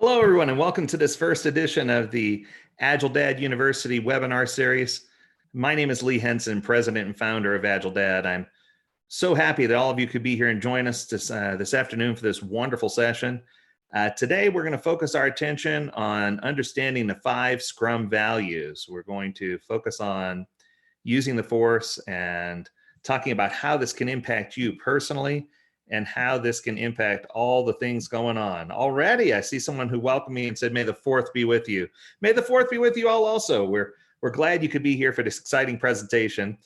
Hello, everyone, and welcome to this first edition of the AgileDad University webinar series. My name is Lee Henson, president and founder of AgileDad. I'm so happy that all of you could be here and join us this afternoon for this wonderful session. Today, we're going to focus our attention on understanding the 5 Scrum Values. We're going to focus on using the force and talking about how this can impact you personally and how this can impact all the things going on. Already, I see someone who welcomed me and said, "May the 4th be with you." May the 4th be with you all also. We're glad you could be here for this exciting presentation.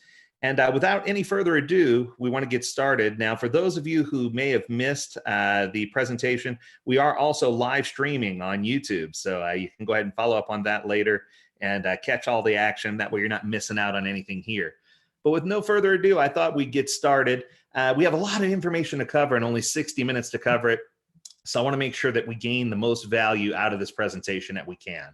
And without any further ado, we want to get started. Now, for those of you who may have missed the presentation, we are also live streaming on YouTube. So you can go ahead and follow up on that later and catch all the action. That way you're not missing out on anything here. But with no further ado, I thought we'd get started. We have a lot of information to cover and only 60 minutes to cover it. So I want to make sure that we gain the most value out of this presentation that we can.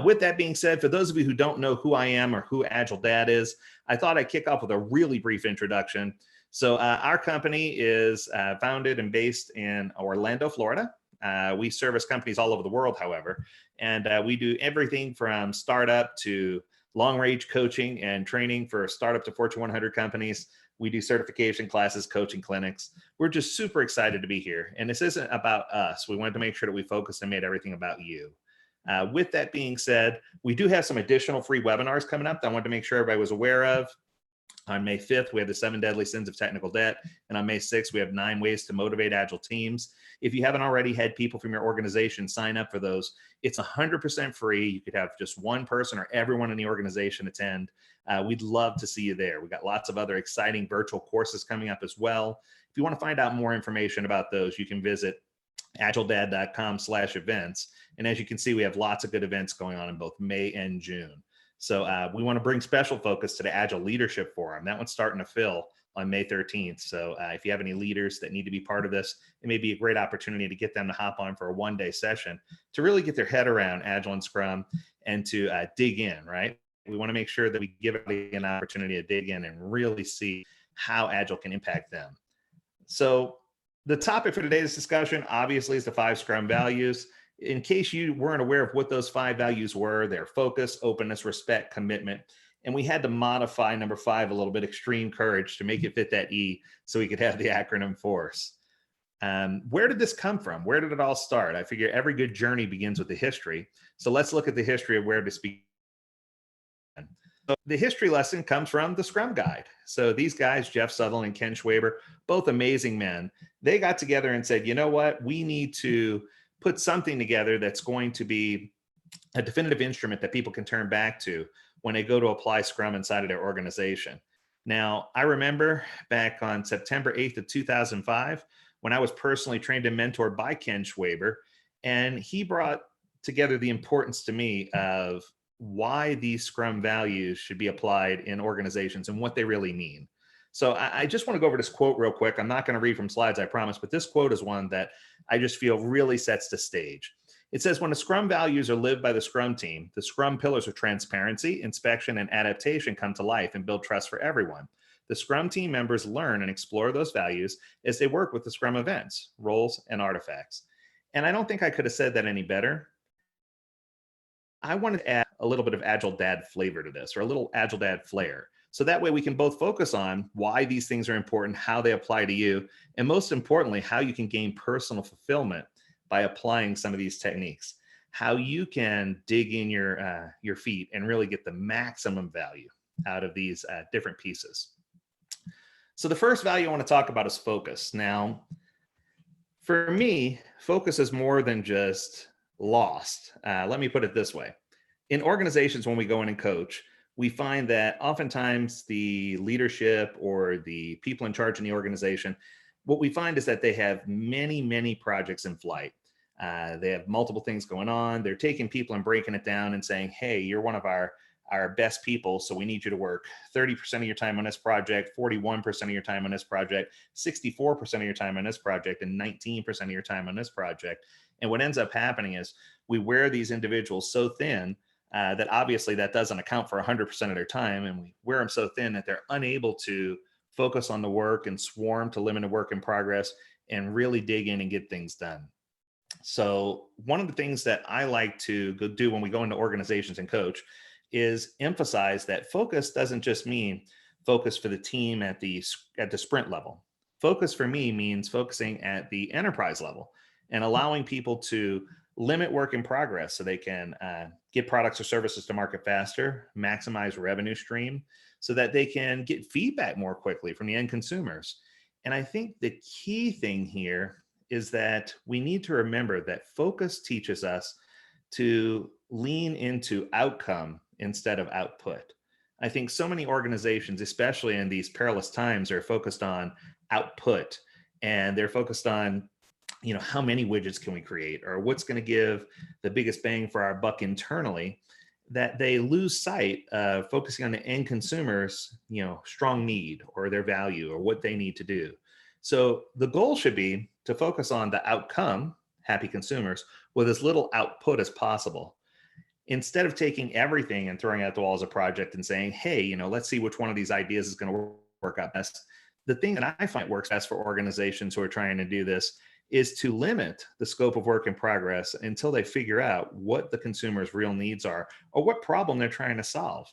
With that being said, for those of you who don't know who I am or who AgileDad is, I thought I'd kick off with a really brief introduction. So our company is founded and based in Orlando, Florida. We service companies all over the world, however, and we do everything from startup to long-range coaching and training for startup to Fortune 100 companies. We do certification classes, coaching clinics. We're just super excited to be here. And this isn't about us. We wanted to make sure that we focused and made everything about you. With that being said, we do have some additional free webinars coming up that I wanted to make sure everybody was aware of. On May 5th, we have the 7 Deadly Sins of Technical Debt. And on May 6th, we have 9 ways to motivate agile teams. If you haven't already had people from your organization sign up for those, it's 100% free. You could have just one person or everyone in the organization attend. We'd love to see you there. We've got lots of other exciting virtual courses coming up as well. If you want to find out more information about those, you can visit agiledad.com/events. And as you can see, we have lots of good events going on in both May and June. So we want to bring special focus to the Agile Leadership Forum. That one's starting to fill on May 13th. So if you have any leaders that need to be part of this, it may be a great opportunity to get them to hop on for a one-day session to really get their head around Agile and Scrum and to dig in, right? We want to make sure that we give everybody an opportunity to dig in and really see how Agile can impact them. So the topic for today's discussion, obviously, is the 5 Scrum Values. In case you weren't aware of what those 5 values were, they're focus, openness, respect, commitment. And we had to modify number 5 a little bit, extreme courage, to make it fit that E so we could have the acronym FORCE. Where did this come from? Where did it all start? I figure every good journey begins with the history. So let's look at the history of where this began. So the history lesson comes from the Scrum Guide. So these guys, Jeff Sutherland and Ken Schwaber, both amazing men, they got together and said, you know what, we need to put something together that's going to be a definitive instrument that people can turn back to when they go to apply Scrum inside of their organization. Now, I remember back on September 8th of 2005, when I was personally trained and mentored by Ken Schwaber, and he brought together the importance to me of why these Scrum values should be applied in organizations and what they really mean. So I just want to go over this quote real quick. I'm not going to read from slides, I promise, but this quote is one that I just feel really sets the stage. It says, when the Scrum values are lived by the Scrum team, the Scrum pillars of transparency, inspection, and adaptation come to life and build trust for everyone. The Scrum team members learn and explore those values as they work with the Scrum events, roles, and artifacts. And I don't think I could have said that any better. I wanted to add a little bit of AgileDad flavor to this, or a little AgileDad flair. So that way we can both focus on why these things are important, how they apply to you, and most importantly, how you can gain personal fulfillment by applying some of these techniques, how you can dig in your feet and really get the maximum value out of these different pieces. So the first value I want to talk about is focus. Now, for me, focus is more than just lost. Let me put it this way. In organizations, when we go in and coach, we find that oftentimes the leadership or the people in charge in the organization, what we find is that they have many, many projects in flight. They have multiple things going on. They're taking people and breaking it down and saying, hey, you're one of our best people, so we need you to work 30% of your time on this project, 41% of your time on this project, 64% of your time on this project, and 19% of your time on this project. And what ends up happening is we wear these individuals so thin that obviously that doesn't account for 100% of their time, and we wear them so thin that they're unable to focus on the work and swarm to limited work in progress and really dig in and get things done. So one of the things that I like to go do when we go into organizations and coach is emphasize that focus doesn't just mean focus for the team at the sprint level. Focus for me means focusing at the enterprise level and allowing people to limit work in progress so they can get products or services to market faster, maximize revenue stream, so that they can get feedback more quickly from the end consumers. And I think the key thing here is that we need to remember that focus teaches us to lean into outcome instead of output. I think so many organizations, especially in these perilous times, are focused on output, and they're focused on, how many widgets can we create or what's going to give the biggest bang for our buck internally, that they lose sight of focusing on the end consumers, strong need or their value or what they need to do. So the goal should be to focus on the outcome, happy consumers, with as little output as possible. Instead of taking everything and throwing out the wall as a project and saying, hey, let's see which one of these ideas is going to work out best. The thing that I find works best for organizations who are trying to do this is to limit the scope of work in progress until they figure out what the consumer's real needs are or what problem they're trying to solve.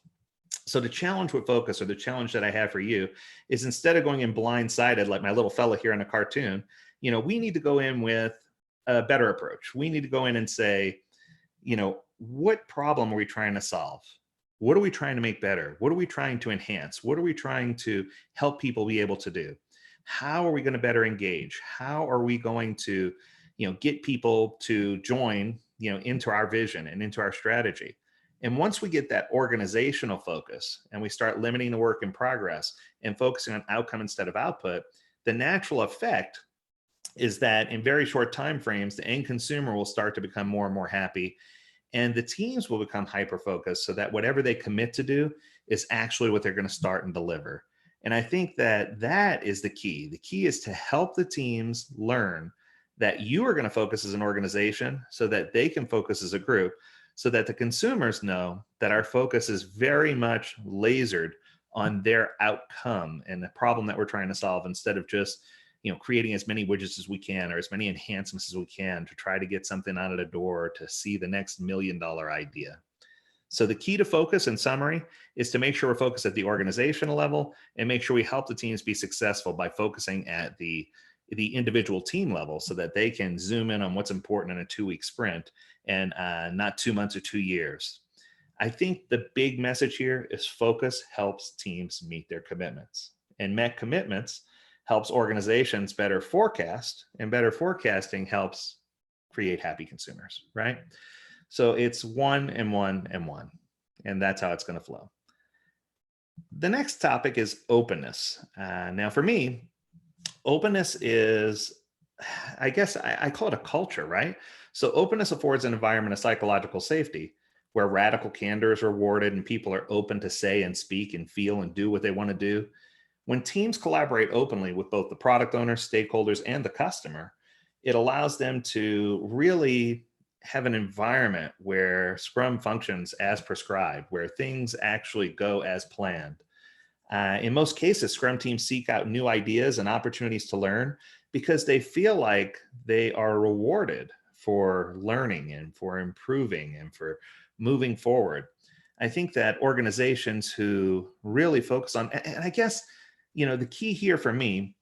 So the challenge with focus, or the challenge that I have for you, is instead of going in blindsided like my little fella here in a cartoon, we need to go in with a better approach. We need to go in and say, what problem are we trying to solve? What are we trying to make better? What are we trying to enhance? What are we trying to help people be able to do? How are we going to better engage? How are we going to, get people to join, into our vision and into our strategy? And once we get that organizational focus and we start limiting the work in progress and focusing on outcome instead of output, the natural effect is that in very short time frames, the end consumer will start to become more and more happy, and the teams will become hyper focused so that whatever they commit to do is actually what they're going to start and deliver. And I think that that is the key. The key is to help the teams learn that you are going to focus as an organization so that they can focus as a group, so that the consumers know that our focus is very much lasered on their outcome and the problem that we're trying to solve, instead of just creating as many widgets as we can or as many enhancements as we can to try to get something out of the door to see the next $1 million idea. So the key to focus, in summary, is to make sure we're focused at the organizational level and make sure we help the teams be successful by focusing at the individual team level so that they can zoom in on what's important in a 2-week sprint and not 2 months or 2 years. I think the big message here is focus helps teams meet their commitments, and met commitments helps organizations better forecast, and better forecasting helps create happy consumers, right? So it's one and one and one, and that's how it's going to flow. The next topic is openness. Now, for me, openness is, I guess I call it a culture, right? So openness affords an environment of psychological safety where radical candor is rewarded and people are open to say and speak and feel and do what they want to do. When teams collaborate openly with both the product owner, stakeholders, and the customer, it allows them to really have an environment where Scrum functions as prescribed, where things actually go as planned. In most cases, Scrum teams seek out new ideas and opportunities to learn because they feel like they are rewarded for learning and for improving and for moving forward. I think that organizations who really focus on, and I guess, the key here for me,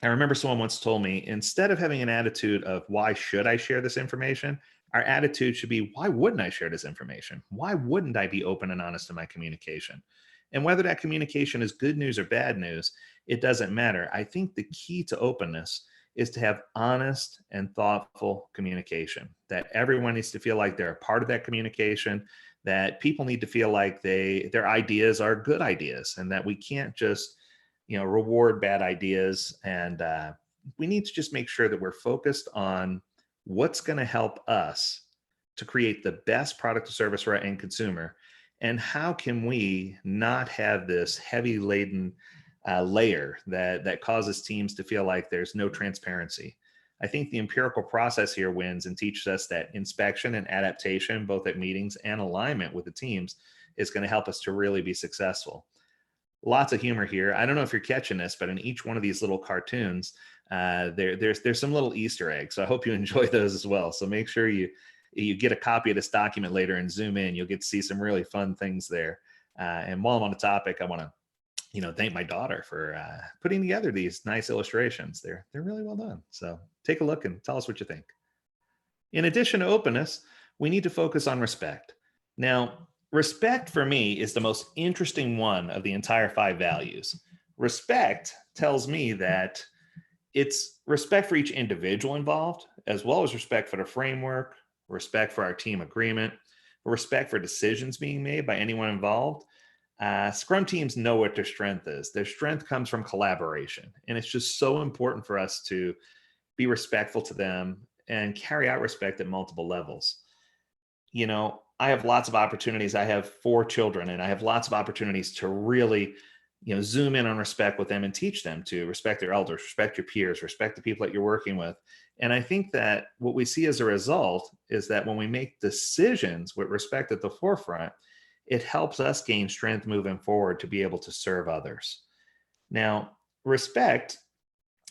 I remember someone once told me, instead of having an attitude of why should I share this information, our attitude should be, why wouldn't I share this information? Why wouldn't I be open and honest in my communication? And whether that communication is good news or bad news, it doesn't matter. I think the key to openness is to have honest and thoughtful communication, that everyone needs to feel like they're a part of that communication, that people need to feel like their ideas are good ideas, and that we can't just reward bad ideas. And we need to just make sure that we're focused on what's going to help us to create the best product or service for our end consumer, and how can we not have this heavy laden layer that causes teams to feel like there's no transparency. I think the empirical process here wins and teaches us that inspection and adaptation, both at meetings and alignment with the teams, is going to help us to really be successful. Lots of humor here. I don't know if you're catching this, but in each one of these little cartoons, there's some little Easter eggs. So I hope you enjoy those as well. So make sure you get a copy of this document later and zoom in. You'll get to see some really fun things there. And while I'm on the topic, I want to thank my daughter for putting together these nice illustrations. They're really well done. So take a look and tell us what you think. In addition to openness, we need to focus on respect. Now, respect for me is the most interesting one of the entire 5 values. Respect tells me that it's respect for each individual involved, as well as respect for the framework, respect for our team agreement, respect for decisions being made by anyone involved. Scrum teams know what their strength is. Their strength comes from collaboration. And it's just so important for us to be respectful to them and carry out respect at multiple levels. I have lots of opportunities. I have 4 children, and I have lots of opportunities to really, zoom in on respect with them and teach them to respect their elders, respect your peers, respect the people that you're working with. And I think that what we see as a result is that when we make decisions with respect at the forefront, it helps us gain strength moving forward to be able to serve others. Now, respect,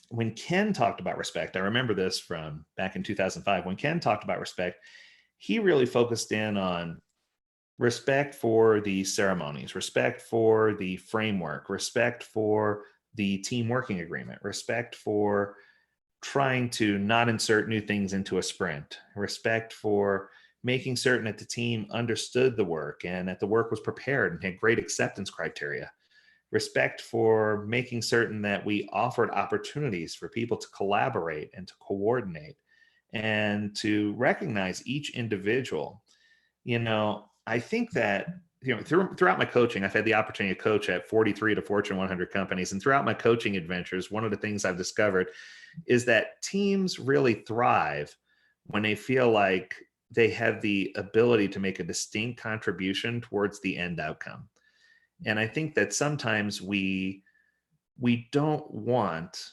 when Ken talked about respect, I remember this from back in 2005, when Ken talked about respect, he really focused in on respect for the ceremonies, respect for the framework, respect for the team working agreement, respect for trying to not insert new things into a sprint, respect for making certain that the team understood the work and that the work was prepared and had great acceptance criteria, respect for making certain that we offered opportunities for people to collaborate and to coordinate and to recognize each individual. I think that throughout my coaching, I've had the opportunity to coach at 43 to Fortune 100 companies. And throughout my coaching adventures, one of the things I've discovered is that teams really thrive when they feel like they have the ability to make a distinct contribution towards the end outcome. And I think that sometimes we don't want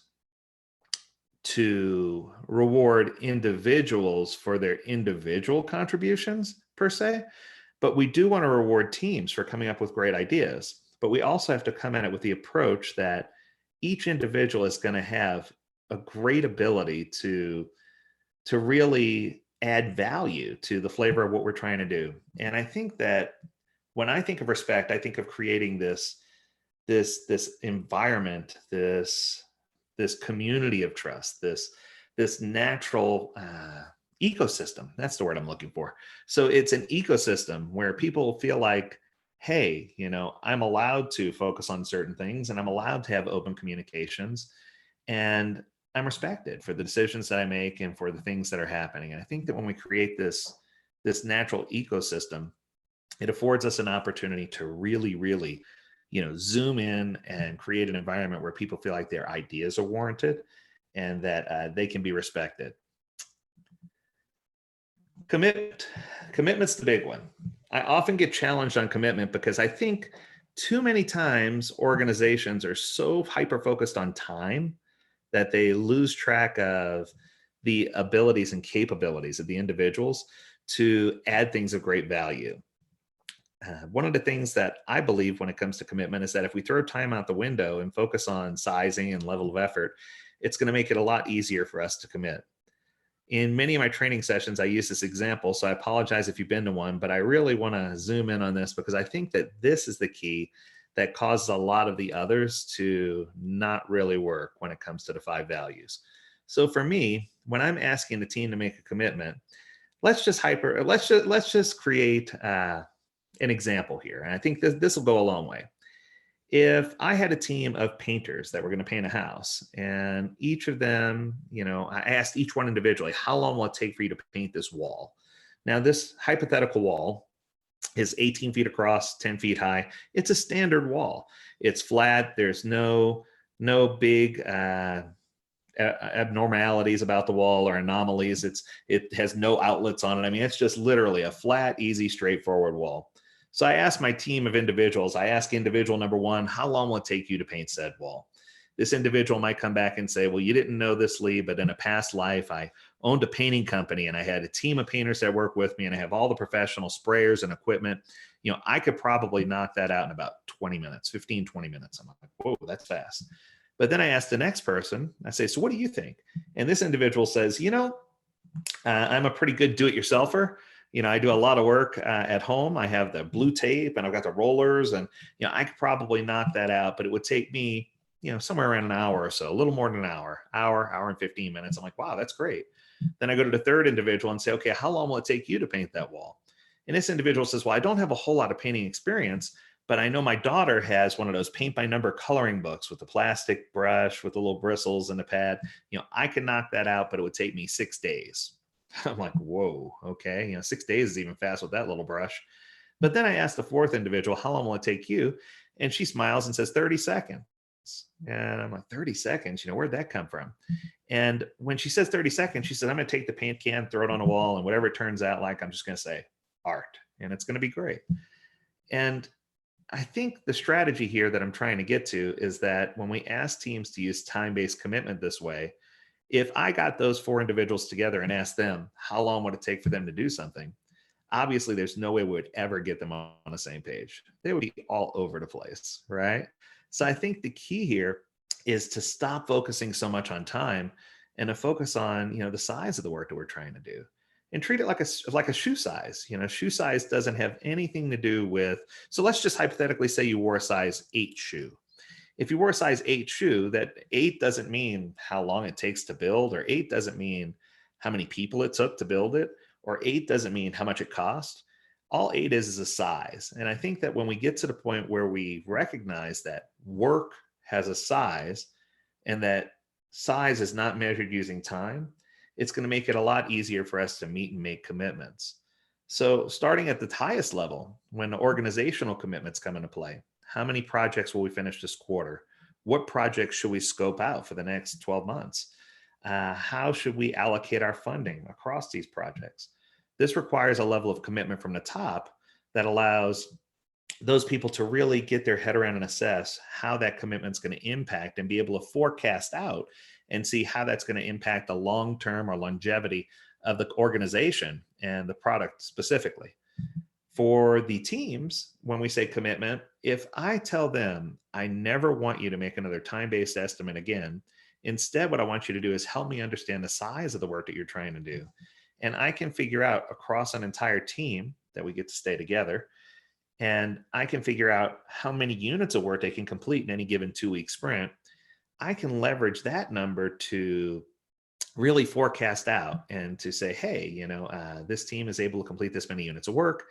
to reward individuals for their individual contributions per se, but we do want to reward teams for coming up with great ideas. But we also have to come at it with the approach that each individual is going to have a great ability to really add value to the flavor of what we're trying to do. And I think that when I think of respect, I think of creating this environment, this community of trust, this natural ecosystem. That's the word I'm looking for. So it's an ecosystem where people feel like, hey, I'm allowed to focus on certain things and I'm allowed to have open communications and I'm respected for the decisions that I make and for the things that are happening. And I think that when we create this natural ecosystem, it affords us an opportunity to really, really, zoom in and create an environment where people feel like their ideas are warranted and that they can be respected. Commitment's the big one. I often get challenged on commitment because I think too many times organizations are so hyper-focused on time that they lose track of the abilities and capabilities of the individuals to add things of great value. One of the things that I believe when it comes to commitment is that if we throw time out the window and focus on sizing and level of effort, it's going to make it a lot easier for us to commit. In many of my training sessions, I use this example, so I apologize if you've been to one, but I really want to zoom in on this because I think that this is the key that causes a lot of the others to not really work when it comes to the 5 values. So for me, when I'm asking the team to make a commitment, let's just create an example here. And I think this will go a long way. If I had a team of painters that were going to paint a house and each of them, I asked each one individually, how long will it take for you to paint this wall? Now, this hypothetical wall is 18 feet across, 10 feet high. It's a standard wall. It's flat. There's no big abnormalities about the wall or anomalies. It has no outlets on it. I mean, it's just literally a flat, easy, straightforward wall. So I asked my team of individuals, I asked individual number 1, how long will it take you to paint said wall? This individual might come back and say, well, you didn't know this, Lee, but in a past life, I owned a painting company and I had a team of painters that work with me and I have all the professional sprayers and equipment. I could probably knock that out in about 20 minutes, 15, 20 minutes. I'm like, whoa, that's fast. But then I ask the next person, I say, so what do you think? And this individual says, I'm a pretty good do-it-yourselfer. I do a lot of work at home. I have the blue tape and I've got the rollers, and I could probably knock that out, but it would take me, somewhere around an hour or so, a little more than an hour and 15 minutes. I'm like, wow, that's great. Then I go to the third individual and say, okay, how long will it take you to paint that wall? And this individual says, well, I don't have a whole lot of painting experience, but I know my daughter has one of those paint by number coloring books with the plastic brush with the little bristles and the pad. I could knock that out, but it would take me 6 days. I'm like, whoa, okay. 6 days is even fast with that little brush. But then I asked the fourth individual, how long will it take you? And she smiles and says 30 seconds. And I'm like, 30 seconds? Where'd that come from? And when she says 30 seconds, she said, I'm going to take the paint can, throw it on a wall, and whatever it turns out like, I'm just going to say art, and it's going to be great. And I think the strategy here that I'm trying to get to is that when we ask teams to use time-based commitment this way, if I got those four individuals together and asked them, how long would it take for them to do something? Obviously, there's no way we would ever get them on the same page. They would be all over the place, right? So I think the key here is to stop focusing so much on time and to focus on, the size of the work that we're trying to do, and treat it like a shoe size. Shoe size doesn't have anything to do with, so let's just hypothetically say you wore a size 8 shoe. If you wore a size 8 shoe, that 8 doesn't mean how long it takes to build, or 8 doesn't mean how many people it took to build it, or 8 doesn't mean how much it cost. All 8 is a size. And I think that when we get to the point where we recognize that work has a size and that size is not measured using time, it's going to make it a lot easier for us to meet and make commitments. So starting at the highest level, when the organizational commitments come into play, how many projects will we finish this quarter? What projects should we scope out for the next 12 months? How should we allocate our funding across these projects? This requires a level of commitment from the top that allows those people to really get their head around and assess how that commitment is going to impact and be able to forecast out and see how that's going to impact the long-term or longevity of the organization and the product specifically. For the teams, when we say commitment, if I tell them, I never want you to make another time-based estimate again, instead, what I want you to do is help me understand the size of the work that you're trying to do. And I can figure out across an entire team that we get to stay together, and I can figure out how many units of work they can complete in any given 2-week sprint. I can leverage that number to really forecast out and to say, hey, this team is able to complete this many units of work.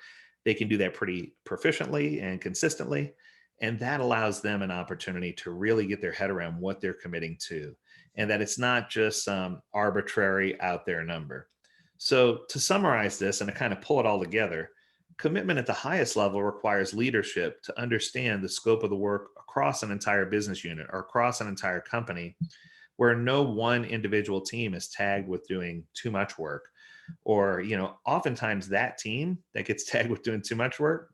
They can do that pretty proficiently and consistently. And that allows them an opportunity to really get their head around what they're committing to, and that it's not just some arbitrary out there number. So to summarize this and to kind of pull it all together, commitment at the highest level requires leadership to understand the scope of the work across an entire business unit or across an entire company, where no one individual team is tagged with doing too much work. Or, oftentimes that team that gets tagged with doing too much work,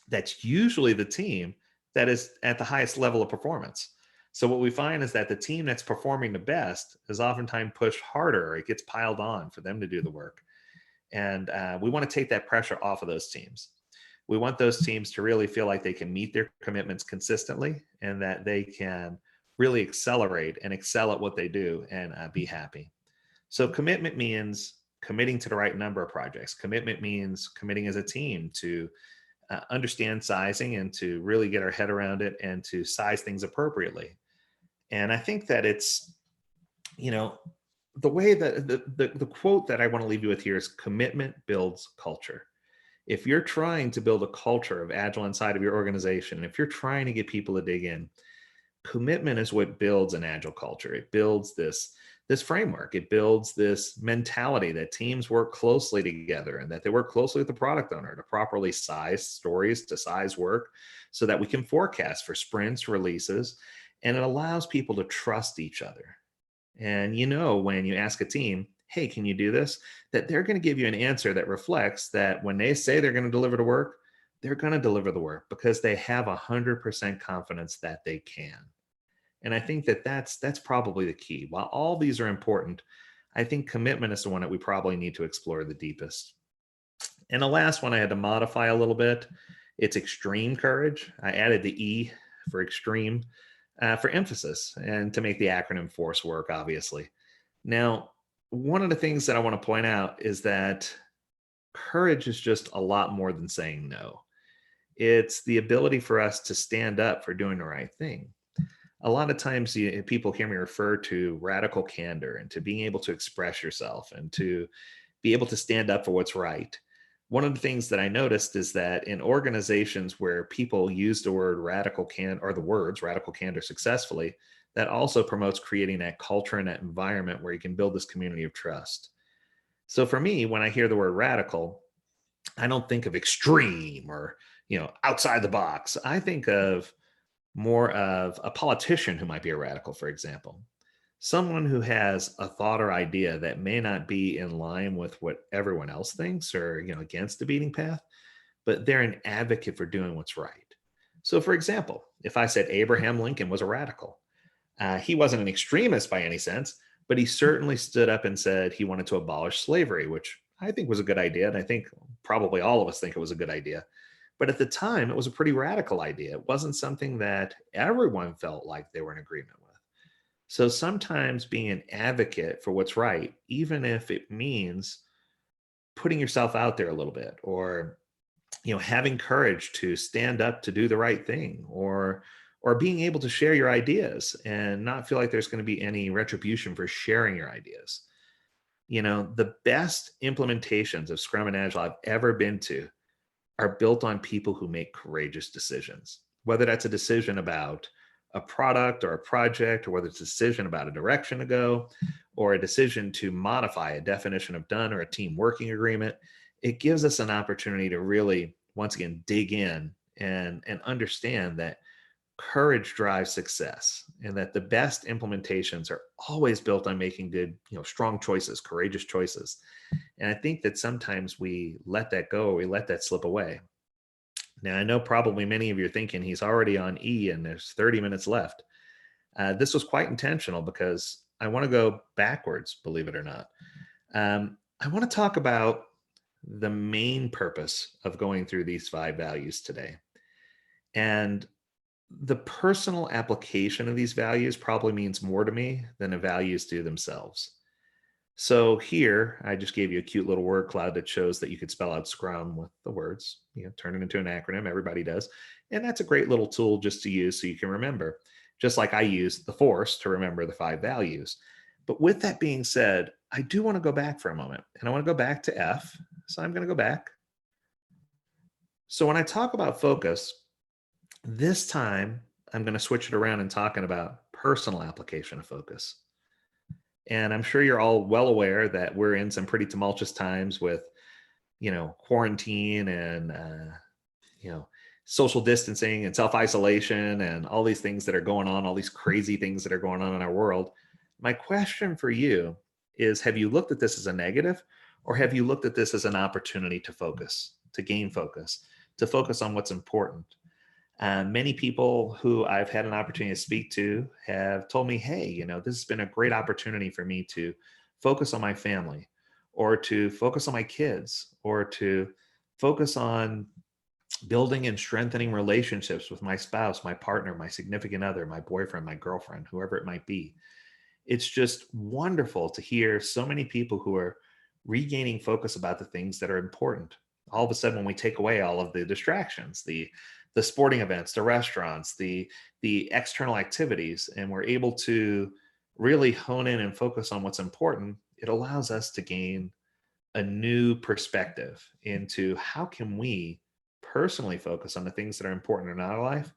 that's usually the team that is at the highest level of performance. So what we find is that the team that's performing the best is oftentimes pushed harder, or it gets piled on for them to do the work. And we want to take that pressure off of those teams. We want those teams to really feel like they can meet their commitments consistently and that they can really accelerate and excel at what they do and be happy. So commitment means committing to the right number of projects. Commitment means committing as a team to understand sizing and to really get our head around it and to size things appropriately. And I think that it's, the way that the quote that I want to leave you with here is commitment builds culture. If you're trying to build a culture of Agile inside of your organization, if you're trying to get people to dig in, commitment is what builds an Agile culture. It builds this framework. It builds this mentality that teams work closely together and that they work closely with the product owner to properly size stories, to size work, so that we can forecast for sprints, releases, and it allows people to trust each other. And when you ask a team, hey, can you do this? That they're going to give you an answer that reflects that when they say they're going to deliver the work, they're going to deliver the work because they have 100% confidence that they can. And I think that that's probably the key. While all these are important, I think commitment is the one that we probably need to explore the deepest. And the last one I had to modify a little bit. It's extreme courage. I added the E for extreme. for emphasis and to make the acronym FORCE work, obviously. Now, one of the things that I want to point out is that courage is just a lot more than saying no. It's the ability for us to stand up for doing the right thing. A lot of times people hear me refer to radical candor and to being able to express yourself and to be able to stand up for what's right. One of the things that I noticed is that in organizations where people use the word radical can or the words radical candor successfully, that also promotes creating that culture and that environment where you can build this community of trust. So for me, when I hear the word radical, I don't think of extreme or, outside the box. I think of more of a politician who might be a radical, for example. Someone who has a thought or idea that may not be in line with what everyone else thinks or, against the beating path, but they're an advocate for doing what's right. So, for example, if I said Abraham Lincoln was a radical, he wasn't an extremist by any sense, but he certainly stood up and said he wanted to abolish slavery, which I think was a good idea. And I think probably all of us think it was a good idea. But at the time, it was a pretty radical idea. It wasn't something that everyone felt like they were in agreement with. So sometimes being an advocate for what's right, even if it means putting yourself out there a little bit or having courage to stand up to do the right thing or being able to share your ideas and not feel like there's going to be any retribution for sharing your ideas. The best implementations of Scrum and Agile I've ever been to are built on people who make courageous decisions, whether that's a decision about a product or a project, or whether it's a decision about a direction to go, or a decision to modify a definition of done or a team working agreement. It gives us an opportunity to really, once again, dig in and understand that courage drives success and that the best implementations are always built on making good, strong choices, courageous choices. And I think that sometimes we let that go, we let that slip away. Now, I know probably many of you are thinking he's already on E and there's 30 minutes left. This was quite intentional because I want to go backwards, believe it or not. I want to talk about the main purpose of going through these 5 values today. And the personal application of these values probably means more to me than the values do themselves. So here, I just gave you a cute little word cloud that shows that you could spell out Scrum with the words, turn it into an acronym. Everybody does. And that's a great little tool just to use so you can remember, just like I use the force to remember the 5 values. But with that being said, I do want to go back for a moment and I want to go back to F. So I'm going to go back. So when I talk about focus, this time I'm going to switch it around and talking about personal application of focus. And I'm sure you're all well aware that we're in some pretty tumultuous times with, quarantine and, social distancing and self isolation and all these things that are going on, all these crazy things that are going on in our world. My question for you is, have you looked at this as a negative or have you looked at this as an opportunity to focus, to gain focus, to focus on what's important? Many people who I've had an opportunity to speak to have told me, hey, this has been a great opportunity for me to focus on my family or to focus on my kids or to focus on building and strengthening relationships with my spouse, my partner, my significant other, my boyfriend, my girlfriend, whoever it might be. It's just wonderful to hear so many people who are regaining focus about the things that are important. All of a sudden, when we take away all of the distractions, the sporting events, the restaurants, the external activities, and we're able to really hone in and focus on what's important, it allows us to gain a new perspective into how can we personally focus on the things that are important in our life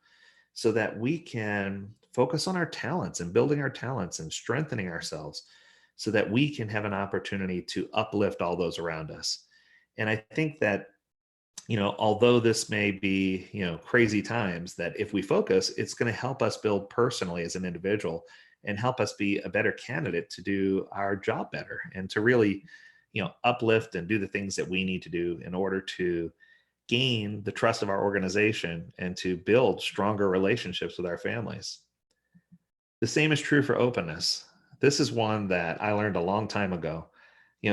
so that we can focus on our talents and building our talents and strengthening ourselves so that we can have an opportunity to uplift all those around us. And I think that, although this may be, crazy times, that if we focus, it's going to help us build personally as an individual and help us be a better candidate to do our job better and to really, uplift and do the things that we need to do in order to gain the trust of our organization and to build stronger relationships with our families. The same is true for openness. This is one that I learned a long time ago.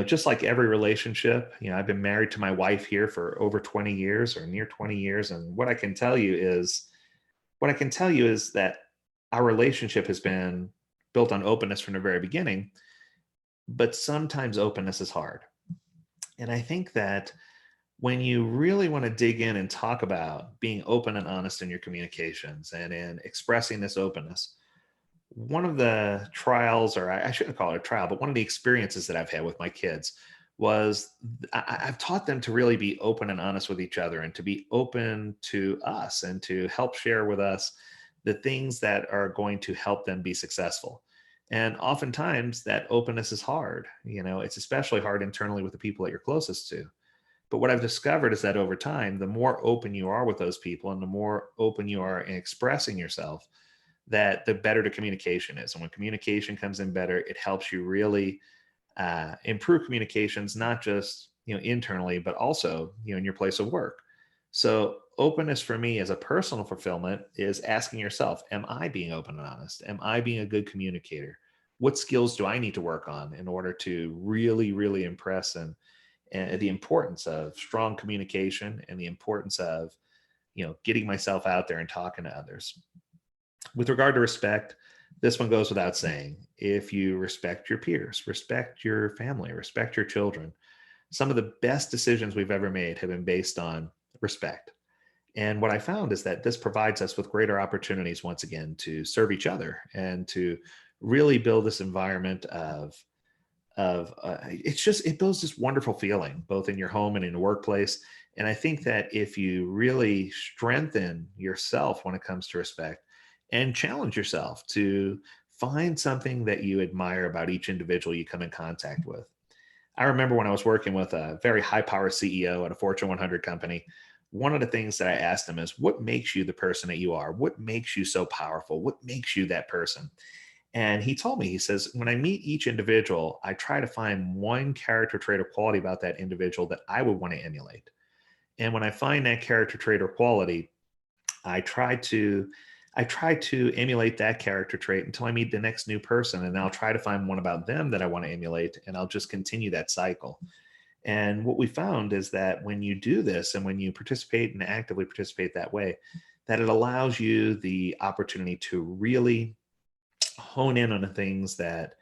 Just like every relationship, I've been married to my wife here for over 20 years or near 20 years. And what I can tell you is that our relationship has been built on openness from the very beginning, but sometimes openness is hard. And I think that when you really want to dig in and talk about being open and honest in your communications and in expressing this openness, one of the trials, or I shouldn't call it a trial, but one of the experiences that I've had with my kids was I've taught them to really be open and honest with each other and to be open to us and to help share with us the things that are going to help them be successful. And oftentimes that openness is hard. It's especially hard internally with the people that you're closest to. But what I've discovered is that over time, the more open you are with those people and the more open you are in expressing yourself, that the better the communication is. And when communication comes in better, it helps you really improve communications, not just internally, but also in your place of work. So openness for me as a personal fulfillment is asking yourself, am I being open and honest? Am I being a good communicator? What skills do I need to work on in order to really, really impress and the importance of strong communication and the importance of getting myself out there and talking to others. With regard to respect, this one goes without saying. If you respect your peers, respect your family, respect your children, some of the best decisions we've ever made have been based on respect. And what I found is that this provides us with greater opportunities, once again, to serve each other and to really build this environment of it builds this wonderful feeling both in your home and in the workplace. And I think that if you really strengthen yourself when it comes to respect and challenge yourself to find something that you admire about each individual you come in contact with. I remember when I was working with a very high power CEO at a Fortune 100 company, one of the things that I asked him is, what makes you the person that you are? What makes you so powerful? What makes you that person? And he told me, he says, when I meet each individual, I try to find one character trait or quality about that individual that I would want to emulate. And when I find that character trait or quality, I try to emulate that character trait until I meet the next new person. And I'll try to find one about them that I want to emulate. And I'll just continue that cycle. And what we found is that when you do this and when you participate and actively participate that way, that it allows you the opportunity to really hone in on the things that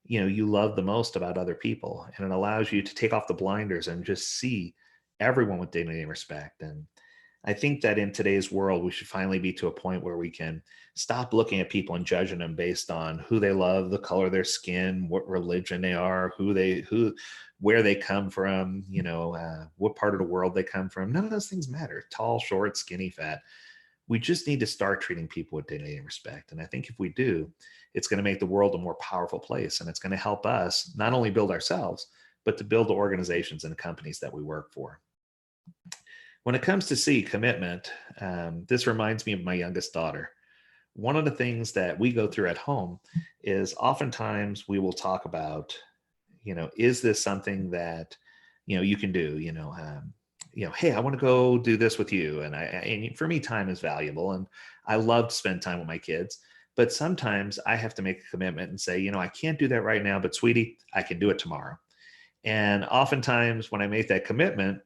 you love the most about other people, and it allows you to take off the blinders and just see everyone with dignity and respect. And I think that in today's world, we should finally be to a point where we can stop looking at people and judging them based on who they love, the color of their skin, what religion they are, where they come from, what part of the world they come from. None of those things matter. Tall, short, skinny, fat. We just need to start treating people with dignity and respect. And I think if we do, it's going to make the world a more powerful place. And it's going to help us not only build ourselves, but to build the organizations and the companies that we work for. When it comes to C, commitment, this reminds me of my youngest daughter. One of the things that we go through at home is oftentimes we will talk about, is this something that, you can do, hey, I want to go do this with you. And for me, time is valuable. And I love to spend time with my kids. But sometimes I have to make a commitment and say, I can't do that right now, but sweetie, I can do it tomorrow. And oftentimes when I make that commitment,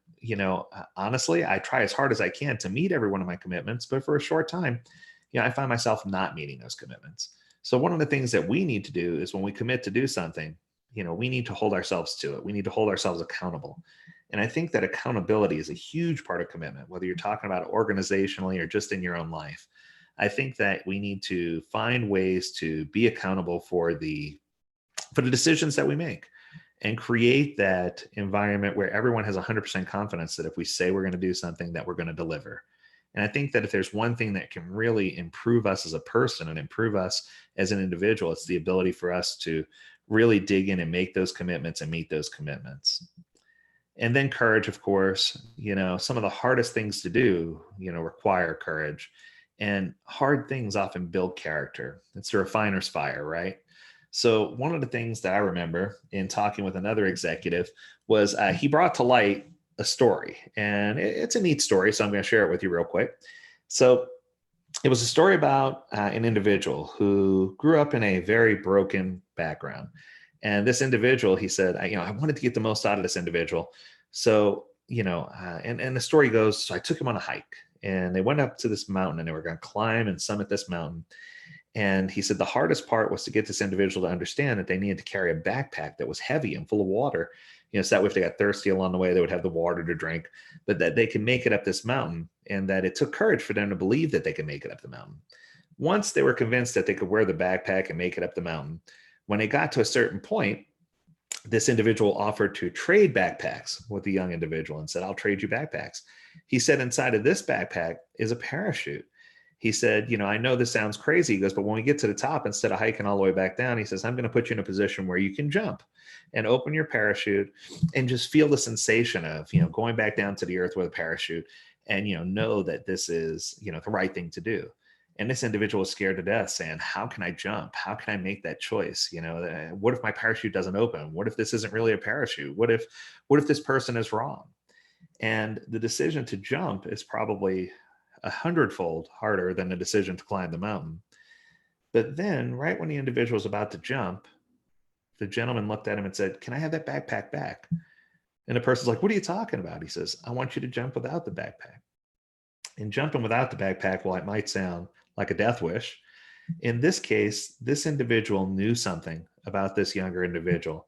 honestly, I try as hard as I can to meet every one of my commitments, but for a short time, I find myself not meeting those commitments. So one of the things that we need to do is when we commit to do something, we need to hold ourselves to it. We need to hold ourselves accountable. And I think that accountability is a huge part of commitment, whether you're talking about organizationally or just in your own life. I think that we need to find ways to be accountable for the decisions that we make and create that environment where everyone has 100% confidence that if we say we're going to do something, that we're going to deliver. And I think that if there's one thing that can really improve us as a person and improve us as an individual, it's the ability for us to really dig in and make those commitments and meet those commitments. And then courage, of course, some of the hardest things to do, require courage. And hard things often build character. It's a refiner's fire, right? So one of the things that I remember in talking with another executive was he brought to light a story. And it's a neat story, so I'm going to share it with you real quick. So it was a story about an individual who grew up in a very broken background. And this individual, he said, I wanted to get the most out of this individual. So, and the story goes, so I took him on a hike and they went up to this mountain and they were going to climb and summit this mountain. And he said the hardest part was to get this individual to understand that they needed to carry a backpack that was heavy and full of water. So that way if they got thirsty along the way, they would have the water to drink, but that they can make it up this mountain, and that it took courage for them to believe that they could make it up the mountain. Once they were convinced that they could wear the backpack and make it up the mountain, when they got to a certain point, this individual offered to trade backpacks with the young individual and said, I'll trade you backpacks. He said, inside of this backpack is a parachute. He said, I know this sounds crazy. He goes, but when we get to the top, instead of hiking all the way back down, he says, I'm going to put you in a position where you can jump and open your parachute and just feel the sensation of, going back down to the earth with a parachute, and, know that this is, the right thing to do. And this individual was scared to death, saying, how can I jump? How can I make that choice? What if my parachute doesn't open? What if this isn't really a parachute? What if this person is wrong? And the decision to jump is probably 100-fold harder than the decision to climb the mountain. But then, right when the individual was about to jump, the gentleman looked at him and said, can I have that backpack back? And the person's like, what are you talking about? He says, I want you to jump without the backpack. And jumping without the backpack, while it might sound like a death wish, in this case, this individual knew something about this younger individual.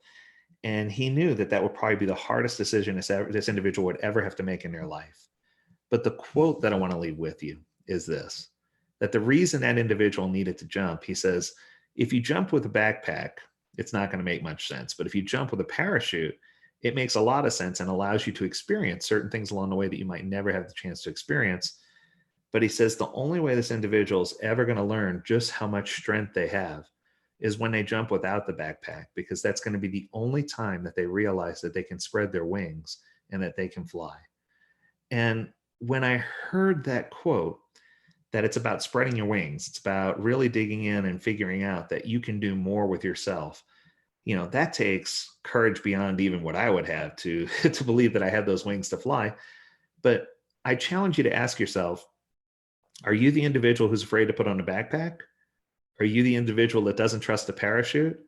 And he knew that that would probably be the hardest decision this individual would ever have to make in their life. But the quote that I want to leave with you is this, that the reason that individual needed to jump, he says, if you jump with a backpack, it's not going to make much sense. But if you jump with a parachute, it makes a lot of sense and allows you to experience certain things along the way that you might never have the chance to experience. But he says the only way this individual is ever going to learn just how much strength they have is when they jump without the backpack, because that's going to be the only time that they realize that they can spread their wings and that they can fly. And when I heard that quote, that it's about spreading your wings, it's about really digging in and figuring out that you can do more with yourself, that takes courage beyond even what I would have to believe that I had those wings to fly. But I challenge you to ask yourself, are you the individual who's afraid to put on a backpack? Are you the individual that doesn't trust the parachute?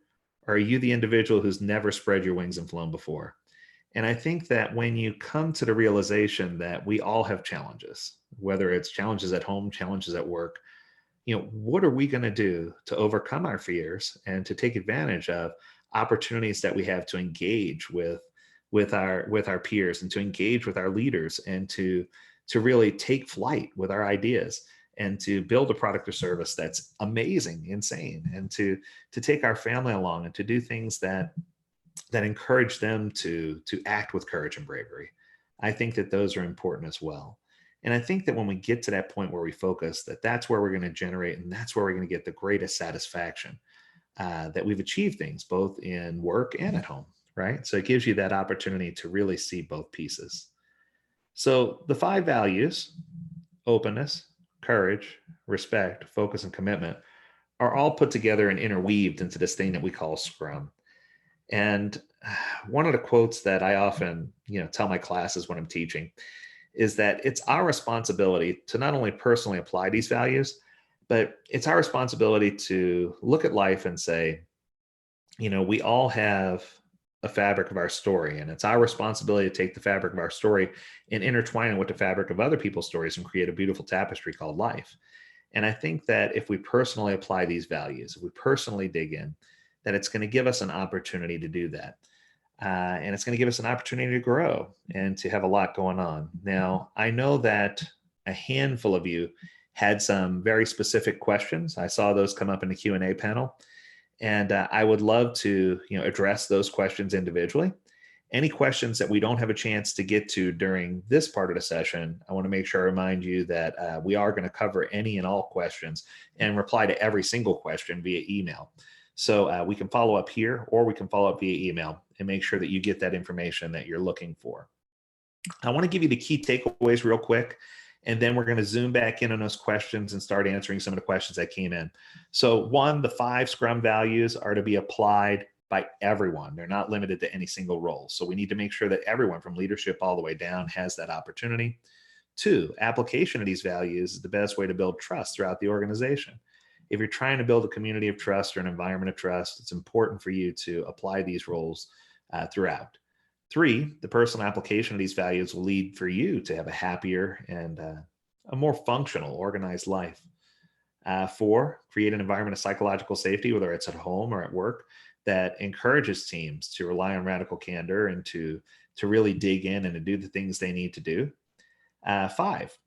Or are you the individual who's never spread your wings and flown before? And I think that when you come to the realization that we all have challenges, whether it's challenges at home, challenges at work, what are we going to do to overcome our fears and to take advantage of opportunities that we have to engage with our peers and to engage with our leaders and to really take flight with our ideas and to build a product or service that's amazing, insane, and to take our family along and to do things that encourage them to act with courage and bravery. I think that those are important as well. And I think that when we get to that point where we focus, that's where we're going to generate, and that's where we're going to get the greatest satisfaction that we've achieved things both in work and at home, right? So it gives you that opportunity to really see both pieces. So the 5 values, openness, courage, respect, focus, and commitment, are all put together and interweaved into this thing that we call Scrum. And one of the quotes that I often, tell my classes when I'm teaching is that it's our responsibility to not only personally apply these values, but it's our responsibility to look at life and say, we all have a fabric of our story, and it's our responsibility to take the fabric of our story and intertwine it with the fabric of other people's stories and create a beautiful tapestry called life. And I think that if we personally apply these values, if we personally dig in, that it's going to give us an opportunity to do that. And it's going to give us an opportunity to grow and to have a lot going on. Now, I know that a handful of you had some very specific questions. I saw those come up in the Q&A panel, and I would love to address those questions individually. Any questions that we don't have a chance to get to during this part of the session, I want to make sure I remind you that we are going to cover any and all questions and reply to every single question via email. So we can follow up here, or we can follow up via email and make sure that you get that information that you're looking for. I want to give you the key takeaways real quick, and then we're going to zoom back in on those questions and start answering some of the questions that came in. So 1, the 5 Scrum values are to be applied by everyone. They're not limited to any single role. So we need to make sure that everyone from leadership all the way down has that opportunity. 2, application of these values is the best way to build trust throughout the organization. If you're trying to build a community of trust or an environment of trust, it's important for you to apply these roles throughout. 3, the personal application of these values will lead for you to have a happier and a more functional, organized life. 4, create an environment of psychological safety, whether it's at home or at work, that encourages teams to rely on radical candor and to really dig in and to do the things they need to do. 5,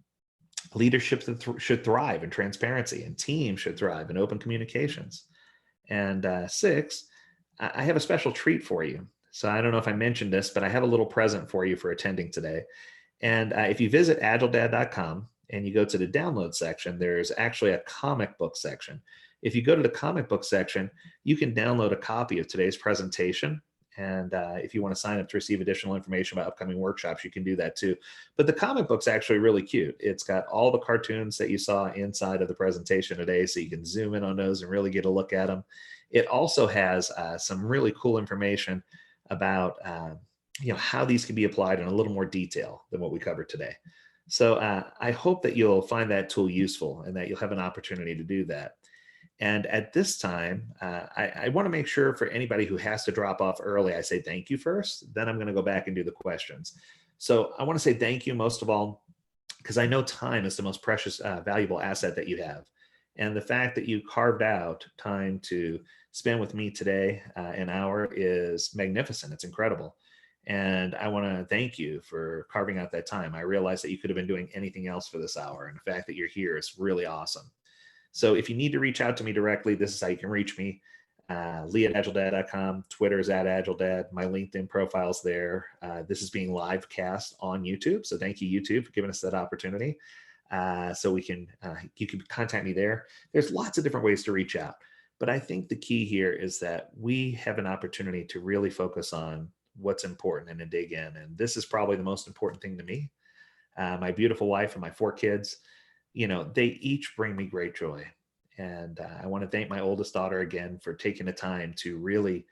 leadership should thrive in transparency, and teams should thrive in open communications. And 6, I have a special treat for you. So I don't know if I mentioned this, but I have a little present for you for attending today. And if you visit agiledad.com and you go to the download section, there's actually a comic book section. If you go to the comic book section, you can download a copy of today's presentation. And if you want to sign up to receive additional information about upcoming workshops, you can do that too. But the comic book's actually really cute. It's got all the cartoons that you saw inside of the presentation today, so you can zoom in on those and really get a look at them. It also has some really cool information about how these can be applied in a little more detail than what we covered today. So I hope that you'll find that tool useful and that you'll have an opportunity to do that. And at this time, I want to make sure for anybody who has to drop off early, I say thank you first. Then I'm going to go back and do the questions. So I want to say thank you most of all, because I know time is the most precious, valuable asset that you have. And the fact that you carved out time to spend with me today, an hour, is magnificent. It's incredible. And I want to thank you for carving out that time. I realize that you could have been doing anything else for this hour. And the fact that you're here is really awesome. So if you need to reach out to me directly, this is how you can reach me. Lee@agiledad.com. Twitter is @agiledad. My LinkedIn profile's there. This is being live cast on YouTube. So thank you, YouTube, for giving us that opportunity. So you can contact me there. There's lots of different ways to reach out. But I think the key here is that we have an opportunity to really focus on what's important and to dig in. And this is probably the most important thing to me. My beautiful wife and my 4 kids, they each bring me great joy. And I want to thank my oldest daughter again for taking the time to really,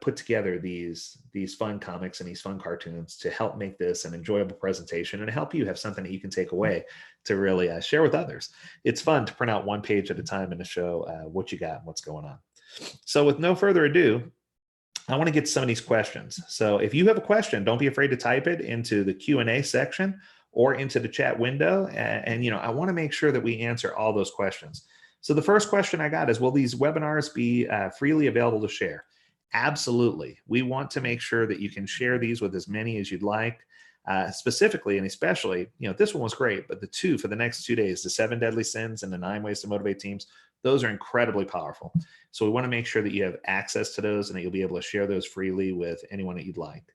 put together these fun comics and these fun cartoons to help make this an enjoyable presentation and help you have something that you can take away to really share with others. It's fun to print out one page at a time and to show what you got and what's going on. So with no further ado, I want to get to some of these questions. So if you have a question, don't be afraid to type it into the Q&A section or into the chat window. And I want to make sure that we answer all those questions. So the first question I got is, will these webinars be freely available to share? Absolutely. We want to make sure that you can share these with as many as you'd like. Specifically and especially, this one was great, but the 2 for the next 2 days, the 7 deadly sins and the 9 ways to motivate teams, those are incredibly powerful. So we want to make sure that you have access to those and that you'll be able to share those freely with anyone that you'd like.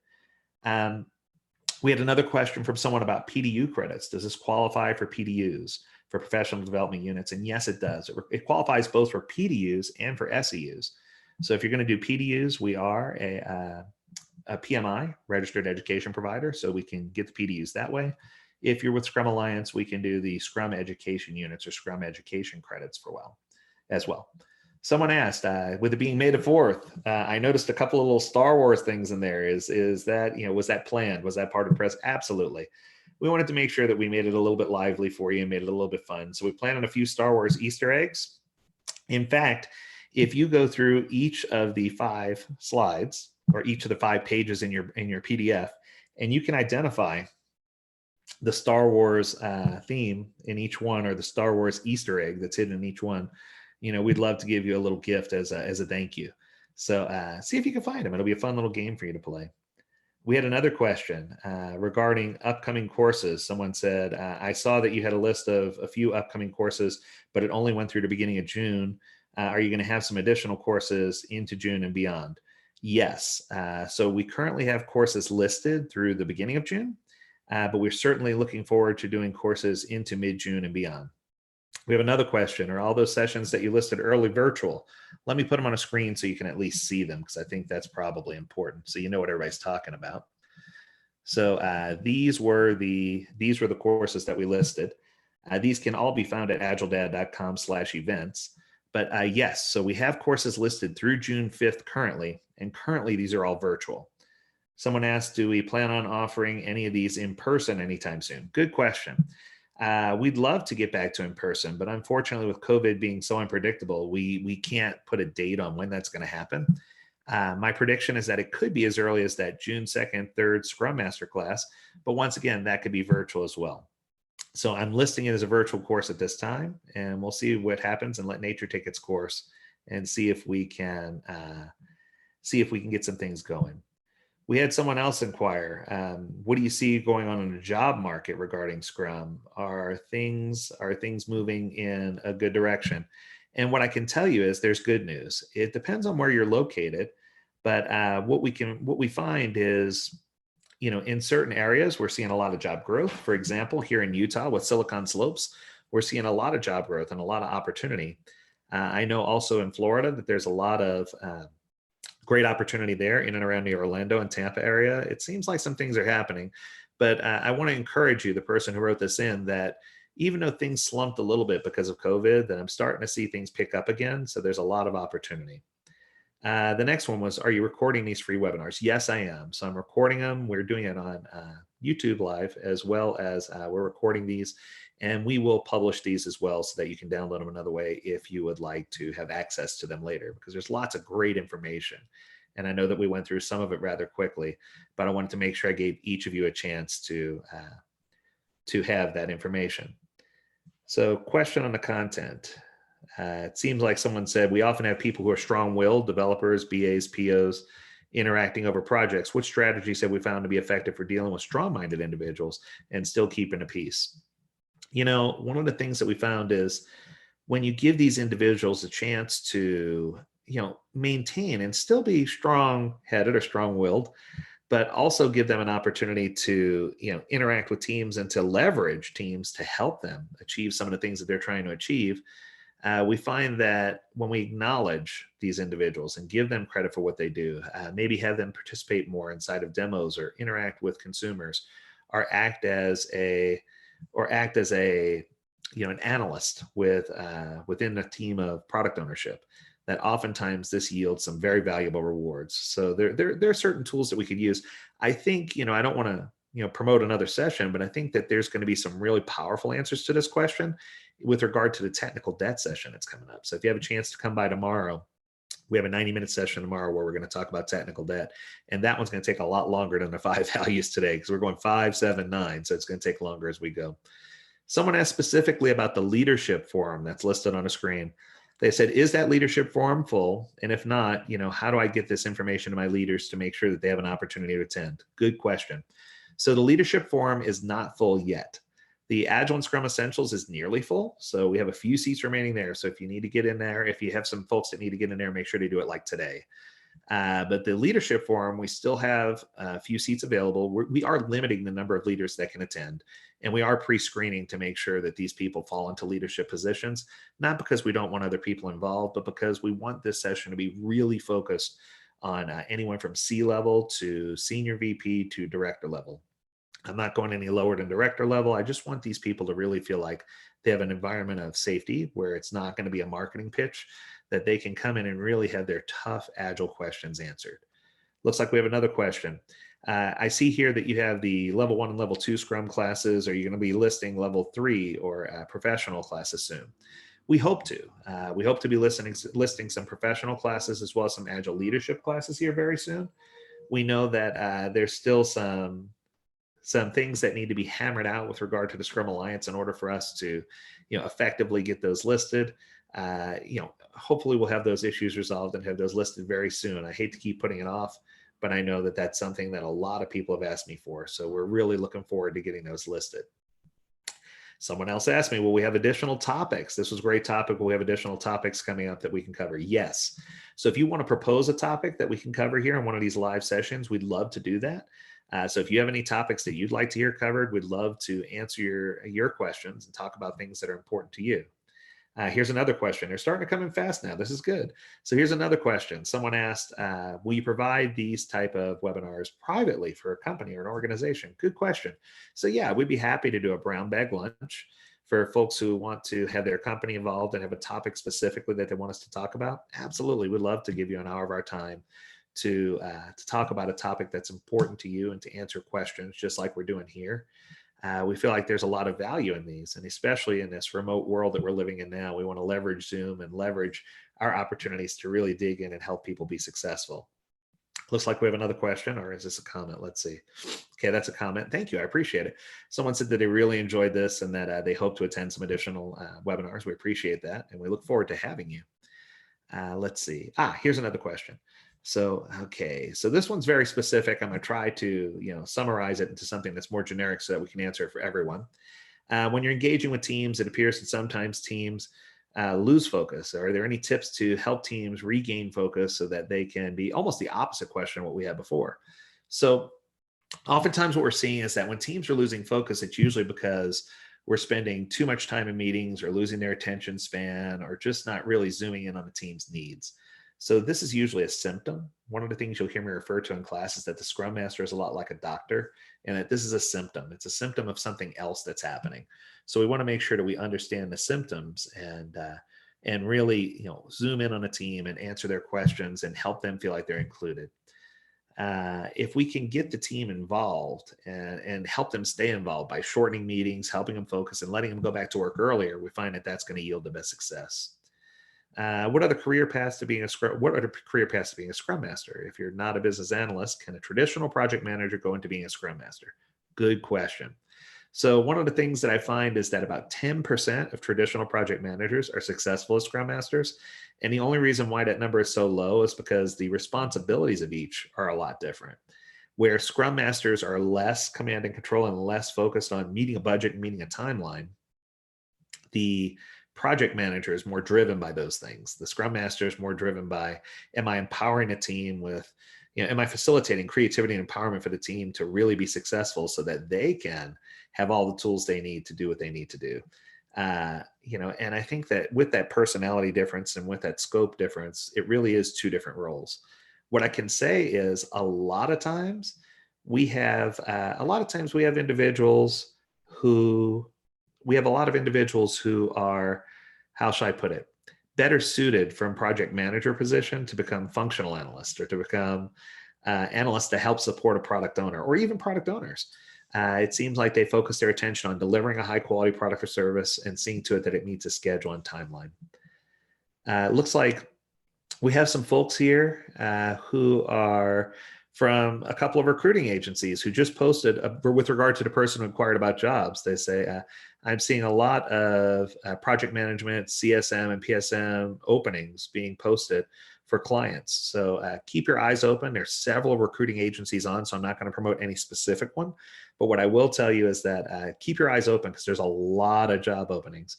We had another question from someone about PDU credits. Does this qualify for PDUs, for professional development units? And yes, it does. It qualifies both for PDUs and for SEUs. So if you're going to do PDUs, we are a PMI, Registered Education Provider, so we can get the PDUs that way. If you're with Scrum Alliance, we can do the Scrum Education Units or Scrum Education Credits as well. Someone asked, with it being May the 4th, I noticed a couple of little Star Wars things in there. Is that, was that planned? Was that part of the press? Absolutely. We wanted to make sure that we made it a little bit lively for you and made it a little bit fun. So we planned on a few Star Wars Easter eggs. In fact, if you go through each of the 5 slides or each of the 5 pages in your PDF, and you can identify the Star Wars theme in each one, or the Star Wars Easter egg that's hidden in each one, we'd love to give you a little gift as a thank you. So see if you can find them. It'll be a fun little game for you to play. We had another question regarding upcoming courses. Someone said, I saw that you had a list of a few upcoming courses, but it only went through the beginning of June. Are you going to have some additional courses into June and beyond? Yes. So we currently have courses listed through the beginning of June, but we're certainly looking forward to doing courses into mid-June and beyond. We have another question. Are all those sessions that you listed early virtual? Let me put them on a screen so you can at least see them, because I think that's probably important, so you know what everybody's talking about. So these were the courses that we listed. These can all be found at agiledad.com/events. But yes, so we have courses listed through June 5th currently, and currently these are all virtual. Someone asked, do we plan on offering any of these in person anytime soon? Good question. We'd love to get back to in person, but unfortunately with COVID being so unpredictable, we can't put a date on when that's going to happen. My prediction is that it could be as early as that June 2nd, 3rd Scrum Master class, but once again, that could be virtual as well. So I'm listing it as a virtual course at this time, and we'll see what happens and let nature take its course and see if we can get some things going. We had someone else inquire, what do you see going on in the job market regarding Scrum? Are things moving in a good direction? And what I can tell you is there's good news. It depends on where you're located, but what we find is, in certain areas, we're seeing a lot of job growth. For example, here in Utah with Silicon Slopes, we're seeing a lot of job growth and a lot of opportunity. I know also in Florida that there's a lot of great opportunity there in and around the Orlando and Tampa area. It seems like some things are happening, but I want to encourage you, the person who wrote this in, that even though things slumped a little bit because of COVID, that I'm starting to see things pick up again. So there's a lot of opportunity. The next one was, are you recording these free webinars? Yes, I am. So I'm recording them. We're doing it on YouTube Live, as well as we're recording these, and we will publish these as well so that you can download them another way if you would like to have access to them later, because there's lots of great information. And I know that we went through some of it rather quickly, but I wanted to make sure I gave each of you a chance to have that information. So, question on the content. It seems like someone said, we often have people who are strong-willed, developers, BAs, POs, interacting over projects. Which strategies have we found to be effective for dealing with strong-minded individuals and still keeping the peace? One of the things that we found is when you give these individuals a chance to, maintain and still be strong-headed or strong-willed, but also give them an opportunity to, interact with teams and to leverage teams to help them achieve some of the things that they're trying to achieve. We find that when we acknowledge these individuals and give them credit for what they do, maybe have them participate more inside of demos or interact with consumers, or act as a an analyst within a team of product ownership, that oftentimes this yields some very valuable rewards. So there are certain tools that we could use. I think, I don't want to promote another session, but I think that there's going to be some really powerful answers to this question with regard to the technical debt session that's coming up. So if you have a chance to come by tomorrow, we have a 90-minute session tomorrow where we're going to talk about technical debt. And that one's going to take a lot longer than the 5 values today, because we're going 5, 7, 9. So it's going to take longer as we go. Someone asked specifically about the leadership forum that's listed on the screen. They said, is that leadership forum full? And if not, how do I get this information to my leaders to make sure that they have an opportunity to attend? Good question. So the leadership forum is not full yet. The Agile and Scrum Essentials is nearly full. So we have a few seats remaining there. So if you need to get in there, if you have some folks that need to get in there, make sure to do it like today. But the leadership forum, we still have a few seats available. We are limiting the number of leaders that can attend. And we are pre-screening to make sure that these people fall into leadership positions, not because we don't want other people involved, but because we want this session to be really focused on anyone from C-level to senior VP to director level. I'm not going any lower than director level. I just want these people to really feel like they have an environment of safety where it's not going to be a marketing pitch, that they can come in and really have their tough Agile questions answered. Looks like we have another question. I see here that you have the level 1 and level 2 Scrum classes. Are you going to be listing level 3 or professional classes soon? We hope to. We hope to be listing some professional classes as well as some Agile leadership classes here very soon. We know that there's still some things that need to be hammered out with regard to the Scrum Alliance in order for us to, effectively get those listed. Hopefully we'll have those issues resolved and have those listed very soon. I hate to keep putting it off, but I know that that's something that a lot of people have asked me for. So we're really looking forward to getting those listed. Someone else asked me, will we have additional topics? This was a great topic. Will we have additional topics coming up that we can cover? Yes. So if you want to propose a topic that we can cover here in one of these live sessions, we'd love to do that. So if you have any topics that you'd like to hear covered, we'd love to answer your questions and talk about things that are important to you. Here's another question. They're starting to come in fast now. This is good. So here's another question. Someone asked, will you provide these type of webinars privately for a company or an organization? Good question. So yeah, we'd be happy to do a brown bag lunch for folks who want to have their company involved and have a topic specifically that they want us to talk about. Absolutely. We'd love to give you an hour of our time to talk about a topic that's important to you and to answer questions just like we're doing here. We feel like there's a lot of value in these, and especially in this remote world that we're living in now, we want to leverage Zoom and leverage our opportunities to really dig in and help people be successful. Looks like we have another question, or is this a comment? Let's see. Okay, that's a comment. Thank you. I appreciate it. Someone said that they really enjoyed this and that they hope to attend some additional webinars. We appreciate that, and we look forward to having you. Let's see. Here's another question. So, okay, so this one's very specific. I'm going to try to, summarize it into something that's more generic so that we can answer it for everyone. When you're engaging with teams, it appears that sometimes teams lose focus. Are there any tips to help teams regain focus so that they can be almost the opposite question of what we had before? So oftentimes what we're seeing is that when teams are losing focus, it's usually because we're spending too much time in meetings or losing their attention span or just not really zooming in on the team's needs. So this is usually a symptom. One of the things you'll hear me refer to in class is that the Scrum Master is a lot like a doctor and that this is a symptom. It's a symptom of something else that's happening. So we want to make sure that we understand the symptoms and really, zoom in on a team and answer their questions and help them feel like they're included. If we can get the team involved and help them stay involved by shortening meetings, helping them focus and letting them go back to work earlier, we find that that's going to yield the best success. What are the career paths to being a Scrum Master? If you're not a business analyst, can a traditional project manager go into being a Scrum Master? Good question. So one of the things that I find is that about 10% of traditional project managers are successful as Scrum Masters. And the only reason why that number is so low is because the responsibilities of each are a lot different. Where Scrum Masters are less command and control and less focused on meeting a budget and meeting a timeline, the project manager is more driven by those things. The Scrum Master is more driven by, am I empowering a team with, am I facilitating creativity and empowerment for the team to really be successful so that they can have all the tools they need to do what they need to do. And I think that with that personality difference and with that scope difference, it really is two different roles. What I can say is a lot of times we have individuals who are, how shall I put it, better suited from project manager position to become functional analysts or to become analysts to help support a product owner or even product owners. It seems like they focus their attention on delivering a high quality product or service and seeing to it that it meets a schedule and timeline. It looks like we have some folks here who are from a couple of recruiting agencies who just posted with regard to the person who inquired about jobs. They say, I'm seeing a lot of project management, CSM and PSM openings being posted for clients. So keep your eyes open. There's several recruiting agencies on, so I'm not going to promote any specific one. But what I will tell you is that keep your eyes open because there's a lot of job openings.